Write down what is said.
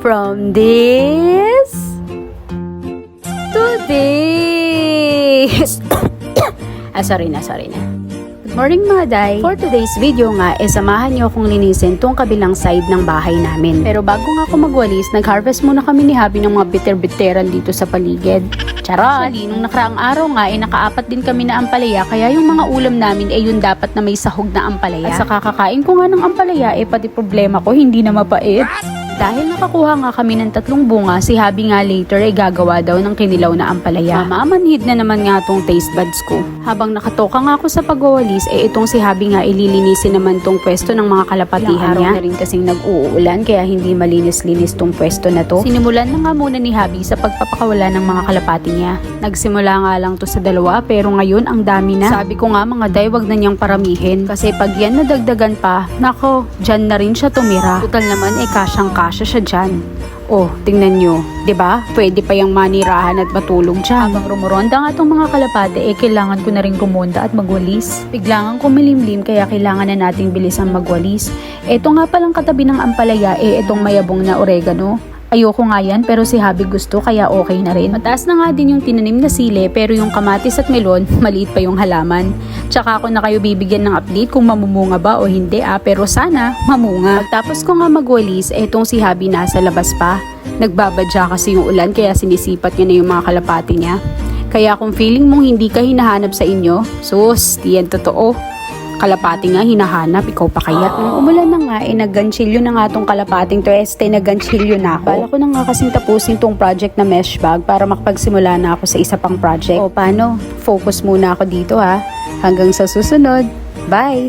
from this to this. Sorry na. Good morning mga day. For today's video nga, samahan niyo akong linisin tong kabilang side ng bahay namin. Pero bago nga ako magwalis, nag-harvest muna kami ni Habi ng mga bitter-bitteran dito sa paligid. Charot! Actually, nung nakaraang araw nga, nakaapat din kami na ampalaya, kaya yung mga ulam namin yun dapat na may sahog na ampalaya. At sa kakakain ko nga ng ampalaya, pati problema ko, hindi na mapait. Dahil nakakuha nga kami ng 3 bunga, si Habi nga later gagawa daw ng kinilaw na ampalaya. Mamanhid na naman nga tong taste buds ko. Habang nakatoka nga ako sa pagwawalis, itong si Habi nga ililinisin naman tong pwesto ng mga kalapatihan niya. Na rin kasing nag-uulan, kaya hindi malinis-linis tong pwesto na to. Sinimulan na nga muna ni Habi sa pagpapakawala ng mga kalapati niya. Nagsimula nga lang to sa 2, pero ngayon ang dami na. Sabi ko nga mga day, wag na niyang paramihin. Kasi pag yan nadagdagan pa, nako, dyan na rin siya tumira. Total naman kasyang-kasya siya dyan. Oh, tingnan nyo. 'Di ba? Pwede pa yung manirahan at matulog dyan. Habang rumuronda nga itong mga kalapate, kailangan ko na rin rumonda at magwalis. Biglangan kumilimlim, kaya kailangan na nating bilisan magwalis. Ito nga palang katabi ng ampalaya, itong mayabong na oregano. Ayoko nga yan, pero si Habi gusto, kaya okay na rin. Mataas na nga din yung tinanim na sili, pero yung kamatis at melon, maliit pa yung halaman. Tsaka ako na kayo bibigyan ng update kung mamumunga ba o hindi, pero sana mamunga. Pagtapos ko nga magwalis, etong si Habi nasa labas pa. Nagbabadya kasi yung ulan, kaya sinisipat niya na yung mga kalapati niya. Kaya kung feeling mong hindi ka hinahanap sa inyo, sus, diyan totoo. Kalapati nga hinahanap, ikaw pa kaya? Nung umulan na nga, nagganchilyo na nga tong kalapating to, nagganchilyo na ako. Bala ko na nga kasing tapusin tong project na mesh bag para makapagsimula na ako sa isa pang project. O paano? Focus muna ako dito ha. Hanggang sa susunod. Bye!